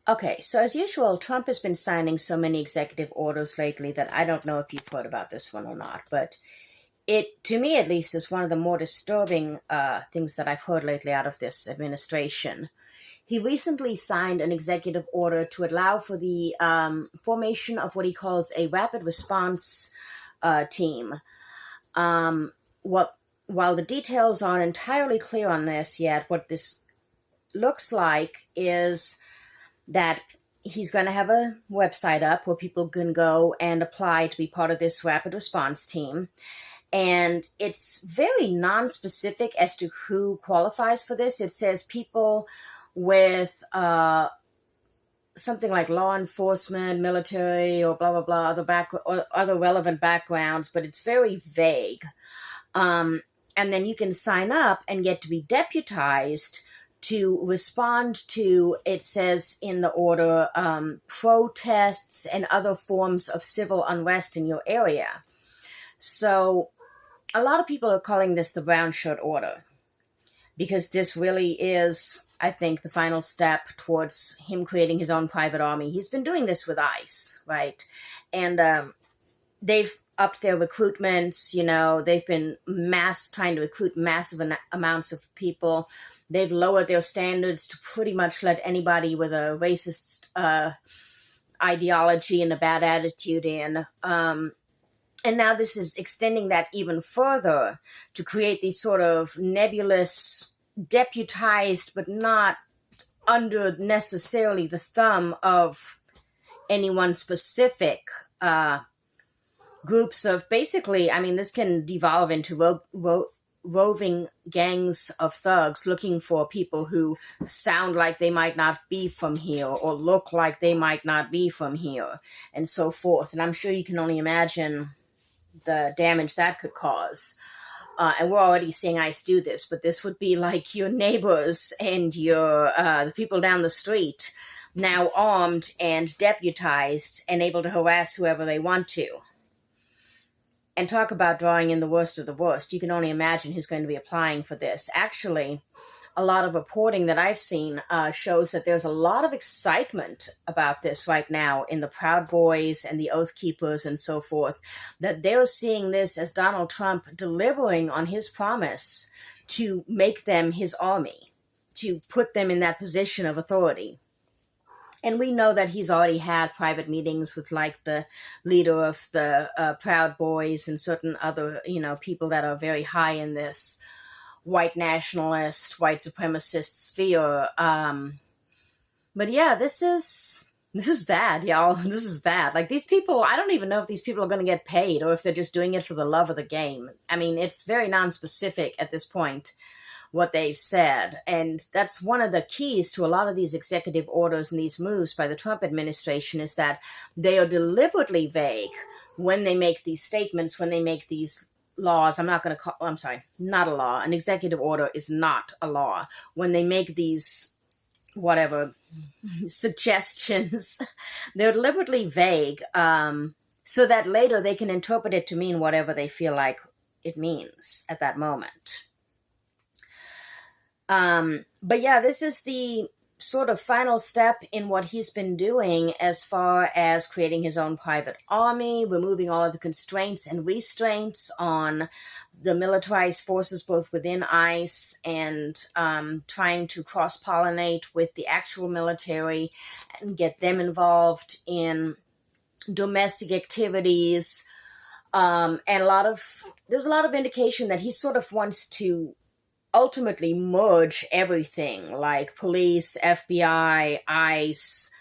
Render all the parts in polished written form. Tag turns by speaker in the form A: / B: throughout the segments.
A: Okay, so as usual, Trump has been signing so many executive orders lately that I don't know if you've heard about this one or not, but it, to me at least, is one of the more disturbing things that I've heard lately out of this administration. He recently signed an executive order to allow for the formation of what he calls a rapid response team. What While the details aren't entirely clear on this yet, what this looks like is that he's going to have a website up where people can go and apply to be part of this rapid response team. And it's very non-specific as to who qualifies for this. It says people with something like law enforcement, military, or blah blah blah, or other relevant backgrounds, but it's very vague. And then you can sign up and get to be deputized to respond to, it says in the order, protests and other forms of civil unrest in your area. So a lot of people are calling this the brown shirt order because this really is, I think, the final step towards him creating his own private army. He's been doing this with ICE, right? And they've upped their recruitments. They've been trying to recruit massive amounts of people. They've lowered their standards to pretty much let anybody with a racist ideology and a bad attitude in. And now this is extending that even further to create these sort of nebulous, deputized, but not under necessarily the thumb of any one specific groups of, basically, I mean, this can devolve into roving gangs of thugs looking for people who sound like they might not be from here or look like they might not be from here and so forth. And I'm sure you can only imagine the damage that could cause. And we're already seeing ICE do this, but this would be like your neighbors and your the people down the street now armed and deputized and able to harass whoever they want to. And talk about drawing in the worst of the worst. You can only imagine who's going to be applying for this. Actually, a lot of reporting that I've seen shows that there's a lot of excitement about this right now in the Proud Boys and the Oath Keepers and so forth, that they're seeing this as Donald Trump delivering on his promise to make them his army, to put them in that position of authority. And we know that he's already had private meetings with, like, the leader of the Proud Boys and certain other, people that are very high in this white nationalist, white supremacist sphere. But yeah, this is bad, y'all. This is bad. Like, these people, I don't even know if these people are going to get paid or if they're just doing it for the love of the game. I mean, it's very non-specific at this point, what they've said. And that's one of the keys to a lot of these executive orders and these moves by the Trump administration, is that they are deliberately vague when they make these statements, when they make these laws. Not a law. An executive order is not a law. When they make these, whatever, suggestions, they're deliberately vague, so that later they can interpret it to mean whatever they feel like it means at that moment. But yeah, this is the sort of final step in what he's been doing as far as creating his own private army, removing all of the constraints and restraints on the militarized forces, both within ICE and trying to cross-pollinate with the actual military and get them involved in domestic activities. And there's a lot of indication that he sort of wants to ultimately merge everything, like police, FBI, ICE,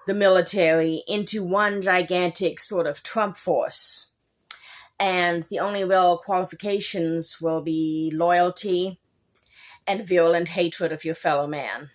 A: the military, into one gigantic sort of Trump force. And the only real qualifications will be loyalty and virulent hatred of your fellow man.